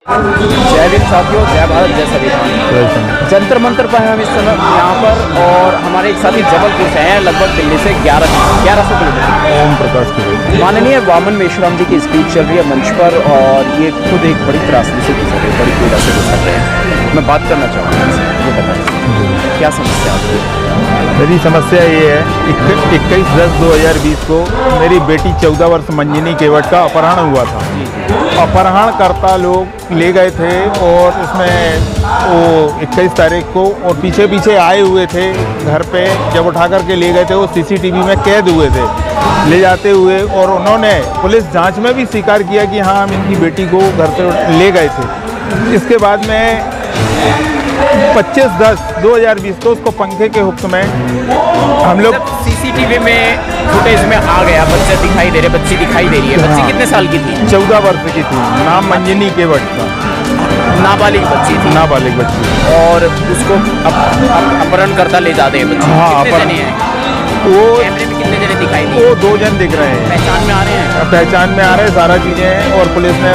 जय भीम साथियों, जय भारत, जय संविधान। जंतर मंतर पर हम इस समय यहाँ पर, और हमारे एक साथी जबलपुर से हैं, लगभग दिल्ली से 1100 किलोमीटर। ओम प्रकाश की माननीय वामन मेश्राम जी की स्पीच चल रही है मंच पर, और ये खुद एक बड़ी त्रासदी से गुजर रहे हैं, बड़ी पीड़ा से गुजर रहे हैं। मैं बात करना चाहूँगा, ये बताइए क्या समस्या आपकी? मेरी समस्या ये है, 21/10/2020 को मेरी बेटी 14 वर्ष मंजिनी केवट का अपहरण हुआ था। अपहरणकर्ता लोग ले गए थे और इसमें वो 21 तारीख को और पीछे पीछे आए हुए थे घर पे। जब उठा करके ले गए थे वो सीसीटीवी में कैद हुए थे ले जाते हुए, और उन्होंने पुलिस जांच में भी स्वीकार किया कि हाँ हम इनकी बेटी को घर से ले गए थे। इसके बाद में 25/10/2020 को उसको पंखे के हुक्म में हम लोग सीसीटीवी में फुटेज में आ गया, बच्चे दिखाई दे रहे, बच्ची दिखाई दे रही है। बच्ची कितने साल की थी? 14 वर्ष की थी। नाम मंजिनी केवट था। नाबालिग बच्ची थी। नाबालिग बच्ची। और उसको अपहरणकर्ता ले जाते हैं बच्ची। हाँ, कितने जने हैं? वो कैमरे में कितने जने दिखाई दिए? वो 2 जन दिख रहे हैं। पहचान में आ रहे हैं? पहचान में आ रहे हैं सारा चीज़ें हैं। और पुलिस ने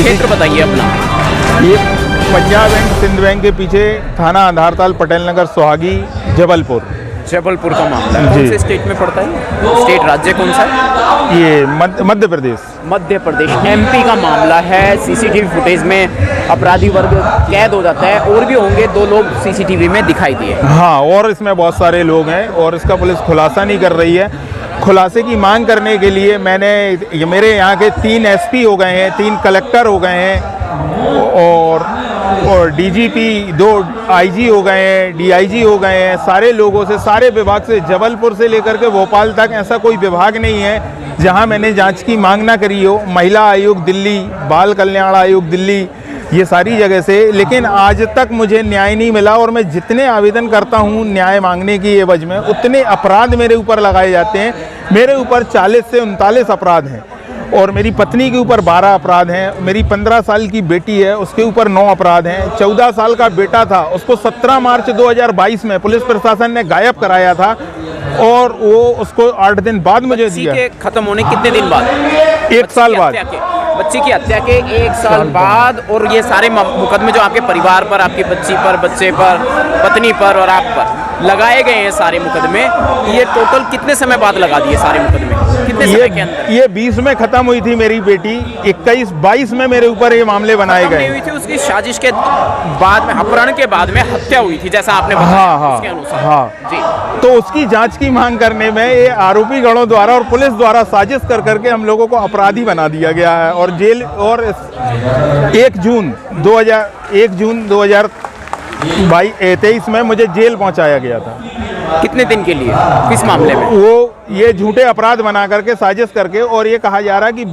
क्षेत्र बताइए अपना। ये पंजाब एंड सिंध बैंक के पीछे थाना आधारताल, पटेल नगर, सोहागी, जबलपुर का मामला है। कौन से स्टेट में पड़ता है? स्टेट राज्य कौन सा है? ये मध्य प्रदेश। मध्य प्रदेश, एमपी का मामला है। सीसीटीवी फुटेज में अपराधी वर्ग कैद हो जाता है, और भी होंगे 2 लोग सीसीटीवी में दिखाई दिए। हाँ, और इसमें बहुत सारे लोग हैं और इसका पुलिस खुलासा नहीं कर रही है। खुलासे की मांग करने के लिए मेरे यहाँ के 3 एसपी हो गए हैं, 3 कलेक्टर हो गए हैं, और डीजीपी 2 आईजी हो गए हैं, डीआईजी हो गए हैं। सारे लोगों से, सारे विभाग से, जबलपुर से लेकर के भोपाल तक ऐसा कोई विभाग नहीं है जहां मैंने जांच की मांग ना करी हो। महिला आयोग दिल्ली, बाल कल्याण आयोग दिल्ली, ये सारी जगह से, लेकिन आज तक मुझे न्याय नहीं मिला। और मैं जितने आवेदन करता हूँ न्याय मांगने की एवज में, उतने अपराध मेरे ऊपर लगाए जाते हैं। मेरे ऊपर 40 से 39 अपराध हैं, और मेरी पत्नी के ऊपर 12 अपराध हैं। मेरी 15 साल की बेटी है, उसके ऊपर 9 अपराध हैं। 14 साल का बेटा था, उसको 17 मार्च 2022 में पुलिस प्रशासन ने गायब कराया था, और वो उसको 8 दिन बाद मुझे दिया। के खत्म होने कितने दिन बाद? 1 साल बाद। बच्ची की हत्या के 1 साल बाद। और ये सारे मुकदमे जो आपके परिवार पर, आपकी बच्ची पर, बच्चे पर, पत्नी पर और आप पर लगाए गए हैं, सारे मुकदमे, ये टोटल कितने समय बाद लगा दिए सारे मुकदमे? कितने समय के अंदर? ये 20 में खत्म हुई थी मेरी बेटी। 21-22 में मेरे ऊपर ये मामले बनाए गए। हुई थी उसकी साजिश के बाद में, अपहरण के बाद में हत्या हुई थी, जैसा आपने बताया। हाँ, उसके अनुसार। हाँ जी। तो उसकी जांच की मांग करने में ये आरोपी गणों द्वारा और पुलिस द्वारा साजिश कर करके हम लोगों को अपराधी बना दिया गया है, और जेल, और 1 जून 2023 में मुझे जेल पहुंचाया गया था। कितने दिन के लिए? किस मामले में? वो ये झूठे अपराध बना करके, साजिश करके, और ये कहा जा रहा है कि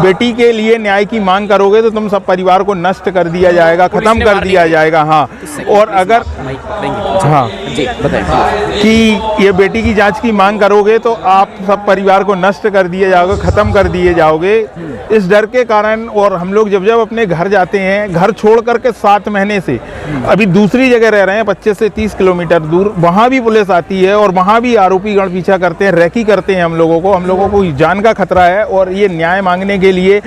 बेटी के लिए न्याय की मांग करोगे तो तुम सब परिवार को नष्ट कर दिया जाएगा, खत्म कर दिया जाएगा। हाँ, और अगर हाँ जी बताइए कि ये बेटी की जांच की मांग करोगे तो आप सब परिवार को नष्ट कर दिए जाओगे, खत्म कर दिए जाओगे। इस डर के कारण, और हम लोग जब अपने घर जाते हैं, घर छोड़ करके 7 महीने से अभी दूसरी जगह रह रहे हैं, 25 से 30 किलोमीटर दूर, वहाँ भी पुलिस आती है और वहाँ भी आरोपी गण पीछा करते हैं, रैकी करते हैं हम लोगों को जान का खतरा है। और ये न्याय मांगने के लिए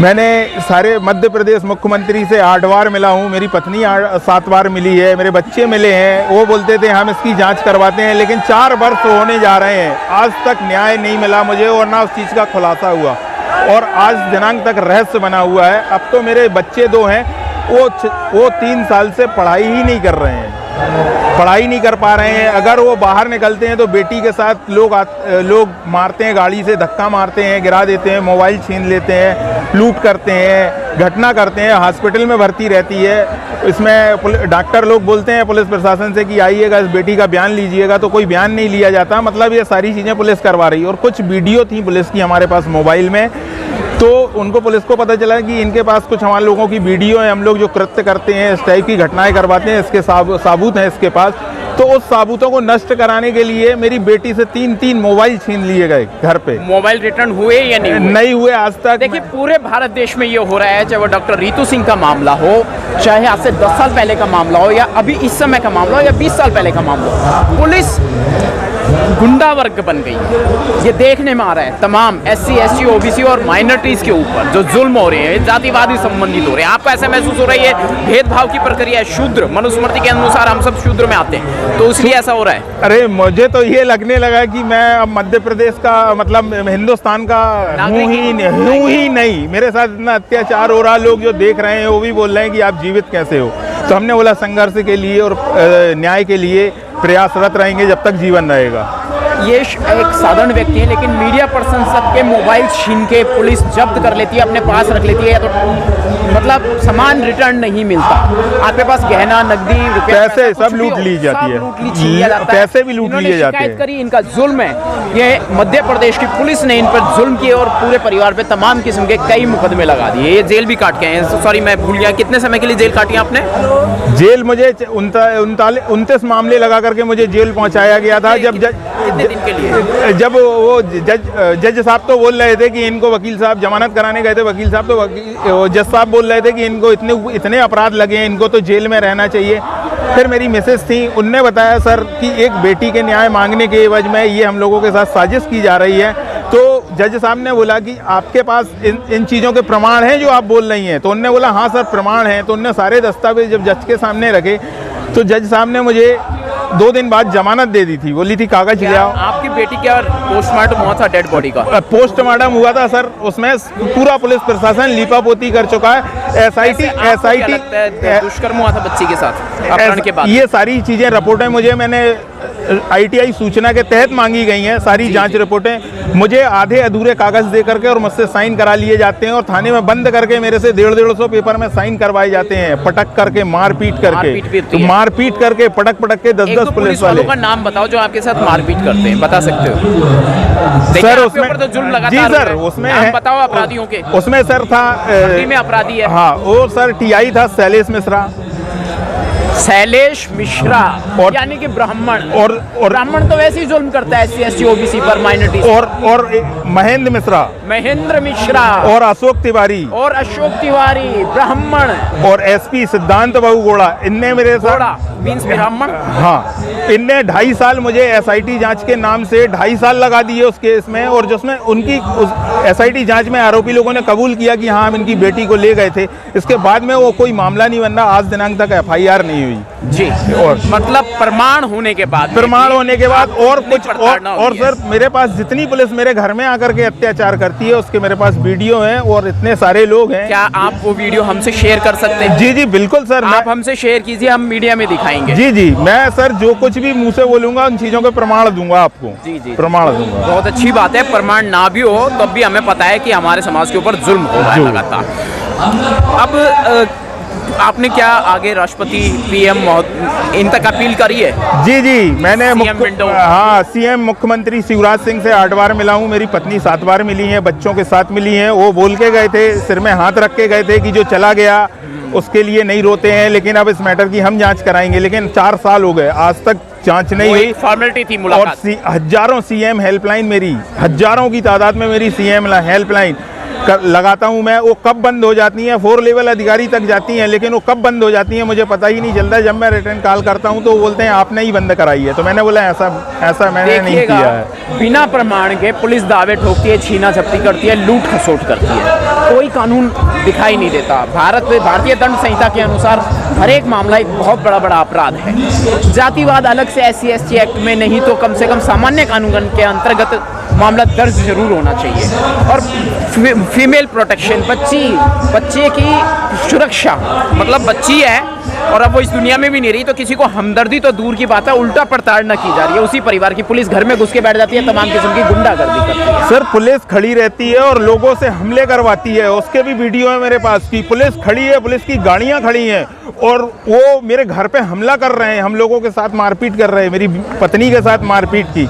मैंने सारे मध्य प्रदेश मुख्यमंत्री से 8 बार मिला हूँ, मेरी पत्नी 7 बार मिली है, मेरे बच्चे मिले हैं। वो बोलते थे हम इसकी जांच करवाते हैं, लेकिन 4 वर्ष होने जा रहे हैं, आज तक न्याय नहीं मिला मुझे, और ना उस चीज़ का खुलासा हुआ, और आज दिनांक तक रहस्य बना हुआ है। अब तो मेरे बच्चे 2 हैं, वो 3 साल से पढ़ाई ही नहीं कर रहे हैं, पढ़ाई नहीं कर पा रहे हैं। अगर वो बाहर निकलते हैं तो बेटी के साथ लोग मारते हैं, गाड़ी से धक्का मारते हैं, गिरा देते हैं, मोबाइल छीन लेते हैं, लूट करते हैं, घटना करते हैं। हॉस्पिटल में भर्ती रहती है। इसमें डॉक्टर लोग बोलते हैं पुलिस प्रशासन से कि आइएगा, इस बेटी का बयान लीजिएगा, तो कोई बयान नहीं लिया जाता। मतलब ये सारी चीज़ें पुलिस करवा रही है। और कुछ वीडियो थी पुलिस की हमारे पास मोबाइल में, तो उनको पुलिस को पता चला कि इनके पास कुछ हमारे लोगों की वीडियो है, हम लोग जो कृत्य करते हैं, इस टाइप की घटनाएं करवाते हैं, इसके साबूत हैं इसके पास। तो उस साबूतों को नष्ट कराने के लिए मेरी बेटी से 3 मोबाइल छीन लिए गए घर पे। मोबाइल रिटर्न हुए या नहीं हुए आज तक। देखिए पूरे भारत देश में ये हो रहा है, चाहे वो डॉक्टर रितु सिंह का मामला हो, चाहे आज से 10 साल पहले का मामला हो, या अभी इस समय का मामला हो, या 20 साल पहले का मामला हो। पुलिस गुंडा वर्ग बन गई है। ये देखने में आ रहा है तमाम SC ST OBC और माइनॉरिटीज के ऊपर जो जुल्म हो रहे हैं, जातिवादी संबंधित हो रहे हैं। आपको ऐसा महसूस हो रहा है भेदभाव की प्रक्रिया है? शूद्र, मनुस्मृति के अनुसार हम सब शूद्र में आते हैं, तो इसलिए ऐसा हो रहा है? अरे मुझे तो ये लगने लगा कि मैं अब मध्य प्रदेश का मतलब हिंदुस्तान का हूँ ही नहीं। मेरे साथ इतना अत्याचार हो रहा, लोग जो देख रहे हैं वो भी बोल रहे हैं कि आप जीवित कैसे हो। तो हमने बोला संघर्ष के लिए और न्याय के लिए प्रयासरत रहेंगे जब तक जीवन रहेगा। ये एक साधारण व्यक्ति है, लेकिन मीडिया पर्सन सबके मोबाइल छीन के पुलिस जब्त कर लेती है, अपने पास रख लेती है, तो मतलब सामान रिटर्न नहीं मिलता। आपके पास गहना, नकदी, रुपया, पैसे सब लूट ली जाती है, पैसे भी लूट लिए जाते हैं। करी, इनका जुल्म है। ये मध्य प्रदेश की पुलिस ने इन पर जुल्म किए और पूरे परिवार पे तमाम किस्म के कई मुकदमे लगा दिए। ये जेल भी काट के हैं। सॉरी मैं भूल गया, कितने समय के लिए जेल काटी आपने? जेल मुझे 29 मामले लगा करके मुझे जेल पहुंचाया गया था। दिन के लिए जब वो जज साहब तो बोल रहे थे कि इनको, वकील साहब जमानत कराने गए थे, वकील साहब तो जज साहब बोल रहे थे कि इनको इतने अपराध लगे हैं, इनको तो जेल में रहना चाहिए। फिर मेरी मिसेस थी, उनने बताया सर कि एक बेटी के न्याय मांगने के एवज में ये हम लोगों के साथ साजिश की जा रही है। तो जज साहब ने बोला कि आपके पास इन चीज़ों के प्रमाण हैं जो आप बोल रही हैं? तो उनने बोला हाँ सर प्रमाण हैं। तो उनने सारे दस्तावेज जब जज के सामने रखे तो जज साहब ने मुझे 2 दिन बाद जमानत दे दी थी। बोली थी कागज ले आओ। आपकी बेटी क्या पोस्टमार्टम हुआ था डेड बॉडी का? पोस्टमार्टम हुआ था सर, उसमें पूरा पुलिस प्रशासन लीपापोती कर चुका है। SIT दुष्कर्म हुआ था बच्ची के साथ अपहरण के बाद? ये सारी चीज़ें रिपोर्टें मैंने ITI सूचना के तहत मांगी गई हैं। सारी जांच रिपोर्टें मुझे आधे अधूरे कागज दे करके और मुझसे साइन करा लिए जाते हैं और थाने में बंद करके मेरे से 150 पेपर में साइन करवाए जाते हैं, पटक करके, मारपीट करके पटक के 10-10 पुलिस वालों का नाम बताओ जो आपके साथ मारपीट करते हैं, बता सकते हो? सर उसमें तो जुल्म लगातार जी सर उसमें है, बताओ अपराधियों के। उसमें सर था में अपराधी है, हाँ वो सर TI था शैलेश मिश्रा और यानी कि ब्राह्मण, और ब्राह्मण तो वैसे ही जुल्म करता है SC ST OBC पर, माइनॉरिटी। और महेंद्र मिश्रा और अशोक तिवारी ब्राह्मण और SP सिद्धांत बाबू गोड़ा, इनने मेरे साथ ब्राह्मण, हाँ इनने 2.5 साल मुझे SIT जांच के नाम से 2.5 साल लगा दिए उस केस में। और जिसमें उनकी SIT जांच में आरोपी लोगों ने कबूल किया कि हाँ हम इनकी बेटी को ले गए थे। इसके बाद में वो कोई मामला नहीं बन रहा, आज दिनांक तक FIR नहीं हुई जी। और मतलब प्रमाण होने के बाद और कुछ और सर मेरे पास जितनी पुलिस मेरे घर में आकर के अत्याचार करती है उसके मेरे पास वीडियो हैं और इतने सारे लोग हैं। क्या आप वो वीडियो हमसे शेयर कर सकते हैं? जी बिल्कुल सर, आप हमसे शेयर कीजिए, हम मीडिया में दिखाएंगे। जी मैं सर जो कुछ भी मुंह से बोलूंगा उन चीजों के प्रमाण दूंगा आपको। जी प्रमाण दूंगा। बहुत अच्छी बात है, प्रमाण ना भी हो तब भी हमें पता है कि हमारे समाज के ऊपर जुल्म हो रहा है लगातार। अब आपने क्या आगे राष्ट्रपति PM इन तक अपील करी है? जी मैंने CM मुख्यमंत्री शिवराज सिंह से 8 बार मिला हूँ, मेरी पत्नी 7 बार मिली है, बच्चों के साथ मिली हैं। वो बोल के गए थे, सिर में हाथ रख के गए थे कि जो चला गया उसके लिए नहीं रोते हैं, लेकिन अब इस मैटर की हम जांच कराएंगे। लेकिन 4 साल हो गए, आज तक जांच नहीं हुई। फॉर्मेलिटी थी मुलाकात। और हजारों CM हेल्पलाइन, मेरी हजारों की तादाद में मेरी CM हेल्पलाइन लगाता हूं मैं। वो कब बंद हो जाती हैं, 4 लेवल अधिकारी तक जाती हैं, लेकिन वो कब बंद हो जाती हैं मुझे पता ही नहीं चलता। जब मैं रिटर्न कॉल करता हूं तो वो बोलते हैं आपने ही बंद कराई है। तो मैंने बोला ऐसा मैंने नहीं किया है। बिना प्रमाण के पुलिस दावे ठोकती है, छीना झपटी करती है, लूट खसोट करती है, कोई कानून दिखाई नहीं देता। भारतीय दंड संहिता के अनुसार हर एक मामला एक बहुत बड़ा अपराध है। जातिवाद अलग से SC ST एक्ट में नहीं तो कम से कम सामान्य कानून के अंतर्गत मामला दर्ज जरूर होना चाहिए। और फीमेल प्रोटेक्शन, बच्चे की सुरक्षा, मतलब बच्ची है और अब वो इस दुनिया में भी नहीं रही, तो किसी को हमदर्दी तो दूर की बात है, उल्टा प्रताड़ना की जा रही है उसी परिवार की। पुलिस घर में घुस के बैठ जाती है, तमाम किस्म की गुंडागर्दी करती है। सर पुलिस खड़ी रहती है और लोगों से हमले करवाती है, उसके भी वीडियो है मेरे पास की पुलिस खड़ी है, पुलिस की गाड़ियां खड़ी हैं और वो मेरे घर पे हमला कर रहे हैं, हम लोगों के साथ मारपीट कर रहे हैं। मेरी पत्नी के साथ मारपीट की।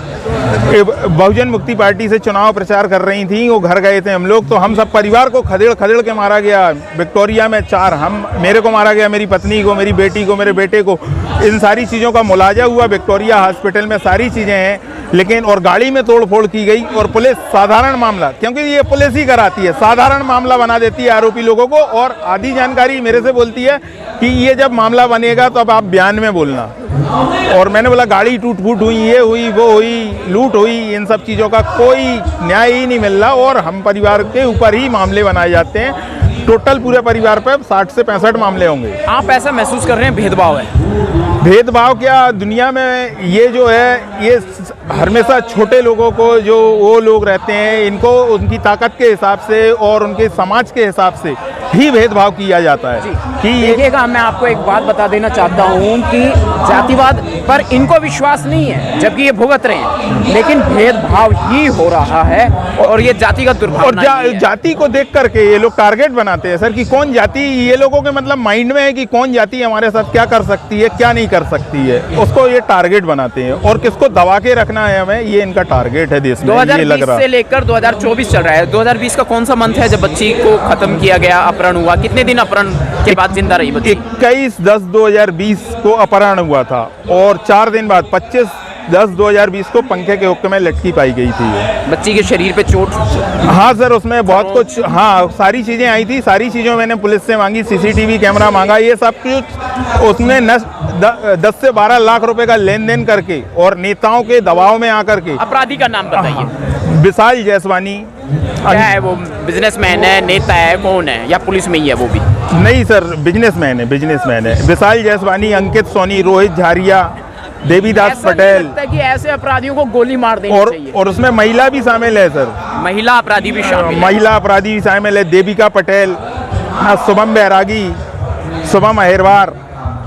बहुजन मुक्ति पार्टी से चुनाव प्रचार कर रही थी, वो घर गए थे हम लोग, तो हम सब परिवार को खदेड़ के मारा गया। विक्टोरिया में 4 मेरे को मारा गया, मेरी पत्नी को, मेरी बेटी को, मेरे बेटे को। इन सारी चीज़ों का मुलाजा हुआ विक्टोरिया हॉस्पिटल में, सारी चीज़ें हैं। लेकिन और गाड़ी में तोड़फोड़ की गई और पुलिस साधारण मामला, क्योंकि ये पुलिस ही कराती है, साधारण मामला बना देती है आरोपी लोगों को। और आधी जानकारी मेरे से बोलती है कि ये जब मामला बनेगा तो अब आप बयान में बोलना। और मैंने बोला गाड़ी टूट फूट हुई, ये हुई, वो हुई, लूट हुई, इन सब चीज़ों का कोई न्याय ही नहीं मिल रहा और हम परिवार के ऊपर ही मामले बनाए जाते हैं। टोटल पूरे परिवार पे 60 से 65 मामले होंगे। आप ऐसा महसूस कर रहे हैं भेदभाव है? भेदभाव क्या, दुनिया में ये जो है ये हमेशा छोटे लोगों को, जो वो लोग रहते हैं, इनको उनकी ताकत के हिसाब से और उनके समाज के हिसाब से ही भेदभाव किया जाता है कि देखिएगा, मैं आपको एक बात बता देना चाहता हूँ कि जातिवाद पर इनको विश्वास नहीं है, जबकि ये भुगत रहे हैं, लेकिन भेदभाव ही हो रहा है और ये जातिगत दुर्भावना और जाति को देख करके ये लोग टारगेट बनाते हैं सर कि कौन जाति, ये लोगों के मतलब माइंड में है कि कौन जाति हमारे साथ क्या कर सकती है, क्या नहीं कर सकती है, उसको ये टारगेट बनाते हैं और किसको दबा के रखना है हमें, ये इनका टारगेट है देश में। 2020 से लेकर 2024 चल रहा है। 2020 का कौन सा मंथ है जब बच्ची को खत्म किया गया, अपहरण हुआ? कितने दिन अपहरण के बाद जिंदा रही बच्ची? 21/10/2020 को अपहरण हुआ था और 4 दिन बाद 25/10/2020 को पंखे के हुक्के में लटकी पाई गई थी। बच्ची के शरीर पे चोट? हाँ सर, उसमें बहुत कुछ, हाँ सारी चीज़ें आई थी, सारी चीज़ों मैंने पुलिस से मांगी, सीसीटीवी कैमरा मांगा, ये सब कुछ उसमें 10 से 12 लाख रुपए का लेन देन करके और नेताओं के दबाव में आकर के। अपराधी का नाम बताइए। विशाल जायसवानी। क्या है वो? बिजनेसमैन है, नेता है, कौन है, या पुलिस में ही है वो भी? नहीं सर, बिजनेसमैन है। विशाल जायसवानी, अंकित सोनी, रोहित झारिया, देवीदास पटेल। लगता है कि ऐसे अपराधियों को गोली मार देनी चाहिए। और उसमें महिला भी शामिल है सर, महिला अपराधी भी शामिल है। महिला अपराधी शामिल है, देविका पटेल, शुभम बैरागी, शुभम अहिरवार,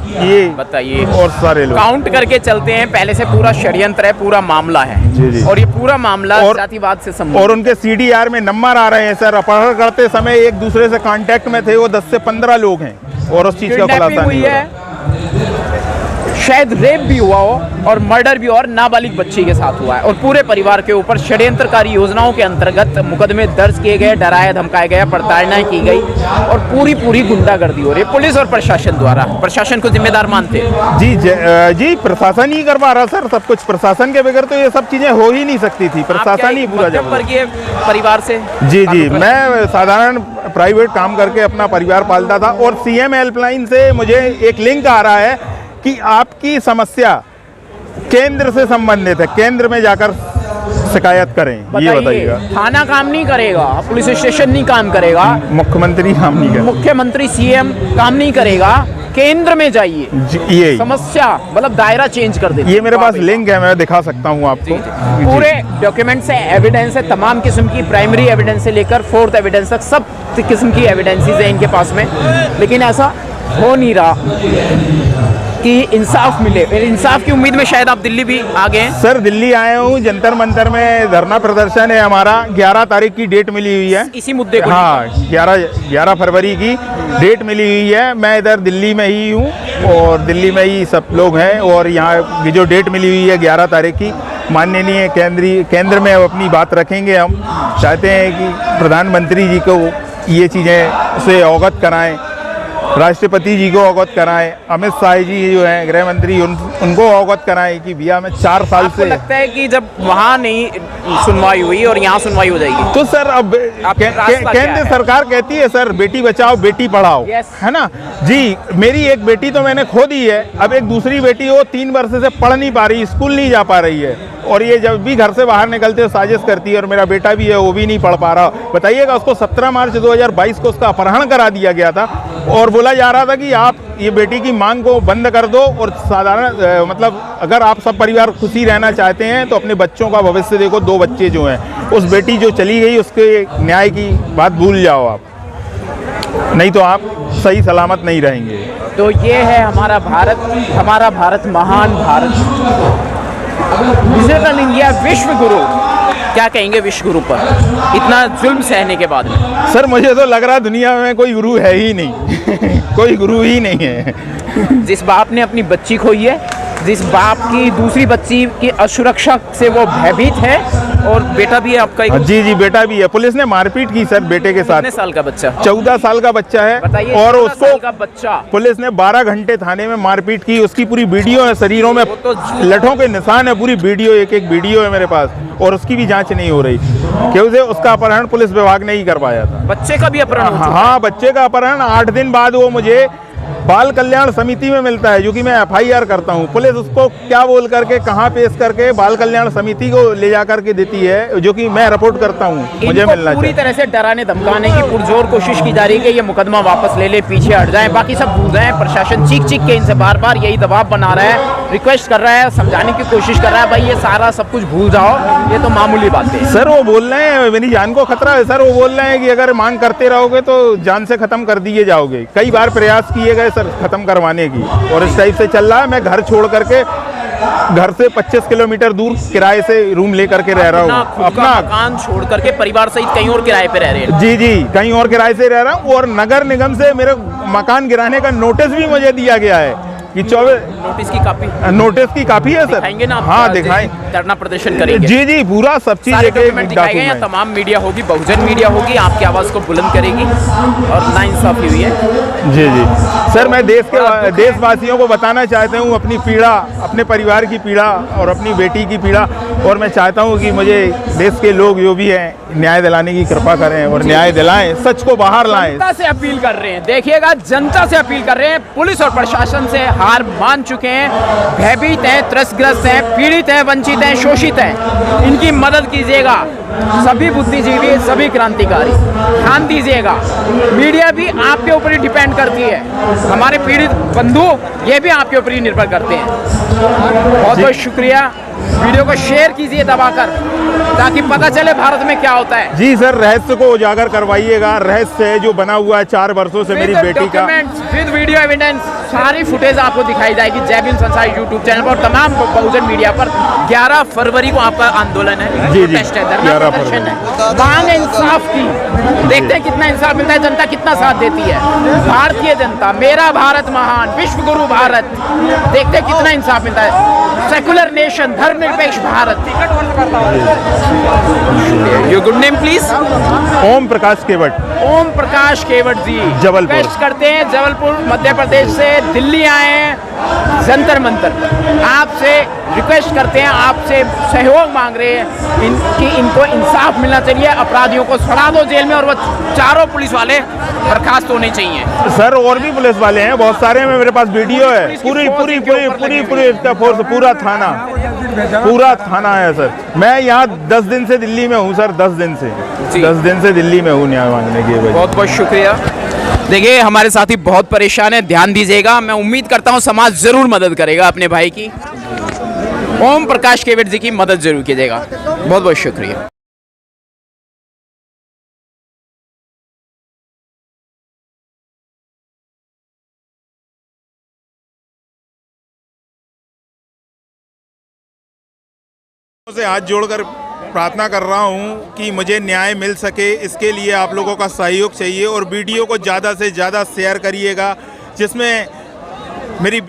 ये बताइए। और सारे लोग काउंट करके चलते हैं, पहले से पूरा षड्यंत्र है, पूरा मामला है। जी। और ये पूरा मामला जातिवाद से संबंधित। और उनके CDR में नंबर आ रहे हैं सर, अपहरण करते समय एक दूसरे से कांटेक्ट में थे, वो 10 से 15 लोग हैं और उस चीज का खुलासा नहीं हुआ है। शायद रेप भी हुआ हो और मर्डर भी, और नाबालिग बच्ची के साथ हुआ है, और पूरे परिवार के ऊपर षड्यंत्रकारी योजनाओं के अंतर्गत मुकदमे दर्ज किए गए, डराया धमकाया गया, प्रताड़ना की गई और पूरी गुंडागर्दी हो रही है पुलिस और प्रशासन द्वारा। प्रशासन को जिम्मेदार मानते हैं? जी, प्रशासन ही कर पा रहा सर सब कुछ। प्रशासन के बगैर तो ये सब चीजें हो ही नहीं सकती थी, प्रशासन ही पूरा जब वर्गीय परिवार से। जी, मैं साधारण प्राइवेट काम करके अपना परिवार पालता था और CM हेल्पलाइन से मुझे एक लिंक आ रहा है कि आपकी समस्या केंद्र से संबंधित है, केंद्र में जाकर शिकायत करें। ये बताइएगा। थाना काम नहीं करेगा, पुलिस स्टेशन नहीं काम करेगा, मुख्यमंत्री काम नहीं करेगा, मुख्यमंत्री CM काम नहीं करेगा, केंद्र में जाइए। ये समस्या मतलब दायरा चेंज कर देते। ये मेरे पास लिंक है, मैं दिखा सकता हूँ आपको। पूरे डॉक्यूमेंट्स है, एविडेंस है, तमाम किस्म की प्राइमरी एविडेंस से लेकर 4th एविडेंस तक सब किस्म की एविडेंसेस है इनके पास में, लेकिन ऐसा हो नहीं रहा कि इंसाफ मिले। इंसाफ की उम्मीद में शायद आप दिल्ली भी आ गए हैं? सर दिल्ली आया हूँ, जंतर मंतर में धरना प्रदर्शन है हमारा। 11 तारीख की डेट मिली हुई है इसी मुद्दे को। हाँ, 11 फरवरी की डेट मिली हुई है। मैं इधर दिल्ली में ही हूँ और दिल्ली में ही सब लोग हैं और यहाँ की जो डेट मिली हुई है 11 तारीख की, माननीय केंद्र में अब अपनी बात रखेंगे। हम चाहते हैं कि प्रधानमंत्री जी को ये चीज़ें से अवगत कराएं, राष्ट्रपति जी को अवगत कराएं, अमित शाह जी जो हैं गृह मंत्री उनको अवगत कराएं कि भैया मैं 4 साल से। लगता है कि जब वहाँ नहीं सुनवाई हुई और यहाँ सुनवाई हो जाएगी तो सर अब केंद्र सरकार कहती है सर बेटी बचाओ बेटी पढ़ाओ, है ना जी। मेरी एक बेटी तो मैंने खो दी है, अब एक दूसरी बेटी वो 3 वर्ष से पढ़ नहीं पा रही, स्कूल नहीं जा पा रही है और ये जब भी घर से बाहर निकलते हो साजिश करती है और मेरा बेटा भी है वो भी नहीं पढ़ पा रहा। बताइएगा, उसको 17 मार्च 2022 को उसका अपहरण करा दिया गया था और बोला जा रहा था कि आप ये बेटी की मांग को बंद कर दो और साधारण मतलब अगर आप सब परिवार खुशी रहना चाहते हैं तो अपने बच्चों का भविष्य देखो। 2 बच्चे जो हैं, उस बेटी जो चली गई उसके न्याय की बात भूल जाओ आप, नहीं तो आप सही सलामत नहीं रहेंगे। तो ये है हमारा भारत महान भारत, डिजिटल इंडिया विश्व गुरु। क्या कहेंगे विश्व गुरु पर इतना जुल्म सहने के बाद में? सर मुझे तो लग रहा दुनिया में कोई गुरु है ही नहीं कोई गुरु ही नहीं है। जिस बाप ने अपनी बच्ची खोई है, जिस बाप की दूसरी बच्ची की असुरक्षा से वो भयभीत है, और बेटा भी है आपका एक? जी बेटा भी है। पुलिस ने मारपीट की सर बेटे के साथ। कितने साल का बच्चा? 14 साल का बच्चा है। बताइए, और 14 उसको साल का बच्चा पुलिस ने 12 घंटे थाने में मारपीट की। उसकी पूरी वीडियो है, शरीरों में तो लठों के निशान है, पूरी वीडियो एक वीडियो है मेरे पास और उसकी भी जांच नहीं हो रही क्योंकि उसका अपहरण पुलिस विभाग ने ही कर पाया था। बच्चे का भी अपहरण? हाँ, बच्चे का अपहरण 8 दिन बाद वो मुझे बाल कल्याण समिति में मिलता है, जो कि मैं FIR करता हूँ। पुलिस उसको क्या बोल करके कहाँ पेश करके बाल कल्याण समिति को ले जा करके देती है, जो कि मैं रिपोर्ट करता हूँ। मुझे मिलना पूरी तरह से डराने धमकाने की पुरजोर कोशिश की जा रही है कि ये मुकदमा वापस ले ले, पीछे हट जाए, बाकी सब भूल जाए। प्रशासन चीख के इनसे बार बार यही दबाव बना रहा है, रिक्वेस्ट कर रहा है, समझाने की कोशिश कर रहा है, भाई ये सारा सब कुछ भूल जाओ, ये तो मामूली बात है। सर वो बोल रहे हैं मेरी जान को खतरा है। सर वो बोल रहे हैं कि अगर मांग करते रहोगे तो जान से खत्म कर दिए जाओगे। कई बार प्रयास किए गए सर खत्म करवाने की, और इस टाइप से चल रहा है। मैं घर छोड़ करके घर से 25 किलोमीटर दूर किराए से रूम लेकर के रह रहा हूँ। अपना मकान छोड़ करके परिवार सहित कहीं और किराए पे रह रहे हैं? जी कहीं और किराए से रह रहा हूँ, और नगर निगम से मेरे मकान गिराने का नोटिस भी मुझे दिया गया है कि 24 नोटिस की कापी है सर। दिखाएंगे ना? हाँ दिखाएं, धरना प्रदर्शन करेंगे। जी पूरा सब चीज दिखाएंगे। यहाँ तमाम मीडिया होगी, बहुजन मीडिया होगी, आपकी आवाज को बुलंद करेगी, और नाइंसाफी हुई है। जी सर, मैं देशवासियों को बताना चाहता हूँ अपनी पीड़ा, अपने परिवार की पीड़ा और अपनी बेटी की पीड़ा, और मैं चाहता हूँ कि मुझे देश के लोग जो भी हैं न्याय दिलाने की कृपा करें और न्याय दिलाएं, सच को बाहर लाएं। जनता से अपील कर रहे हैं, देखिएगा, जनता से अपील कर रहे हैं। पुलिस और प्रशासन से हार मान चुके हैं, भयभीत हैं, त्रस्तग्रस्त हैं, पीड़ित हैं, वंचित हैं, शोषित हैं। इनकी मदद कीजिएगा, सभी बुद्धिजीवी, सभी क्रांतिकारी ध्यान दीजिएगा। मीडिया भी आपके ऊपर ही डिपेंड करती है, हमारे पीड़ित बंधु ये भी आपके ऊपर ही निर्भर करते हैं। बहुत बहुत शुक्रिया। वीडियो को शेयर कीजिए दबाकर, ताकि पता चले भारत में क्या होता है। जी सर, रहस्य को उजागर करवाइएगा। रहस्य है जो बना हुआ है 4 वर्षों से मेरी बेटी का, विद वीडियो एविडेंस, सारी फुटेज आपको दिखाई जाएगी जय भीम संसार यूट्यूब चैनल पर और तमाम बहुजन मीडिया पर। 11 फरवरी को आपका आंदोलन है, जी प्रोटेस्ट है, धरना प्रदर्शन है, मांग इंसाफ की। देखते हैं कितना इंसाफ मिलता है, जनता कितना साथ देती है। भारतीय जनता, मेरा भारत महान, विश्व गुरु भारत, देखते हैं कितना इंसाफ मिलता है। सेकुलर नेशन, धर्मनिरपेक्ष Bharat. Your good name please? Om Prakash Kewat. Om Prakash Kewat ji Jabalpur. Request करते हैं, जबलपुर मध्य प्रदेश से दिल्ली आए हैं जंतर मंतर, आपसे रिक्वेस्ट करते हैं, आपसे सहयोग मांग रहे हैं इनको इंसाफ मिलना चाहिए। अपराधियों को सड़ा दो जेल में, और वो चारों पुलिस वाले बर्खास्त होने चाहिए। सर और भी पुलिस वाले हैं बहुत सारे, में मेरे पास वीडियो है, पूरी फोर्स, पूरा थाना है सर। मैं यहाँ 10 दिन से दिल्ली में हूँ सर, 10 दिन से दिल्ली में हूँ न्याय मांगने के लिए। बहुत बहुत शुक्रिया। देखिए हमारे साथी बहुत परेशान है, ध्यान दीजिएगा। मैं उम्मीद करता हूँ समाज जरूर मदद करेगा अपने भाई की। ओम प्रकाश केवट जी की मदद जरूर कीजिएगा। बहुत बहुत शुक्रिया। से हाथ जोड़कर प्रार्थना कर रहा हूं कि मुझे न्याय मिल सके, इसके लिए आप लोगों का सहयोग चाहिए, और वीडियो को ज़्यादा से ज़्यादा शेयर करिएगा, जिसमें मेरी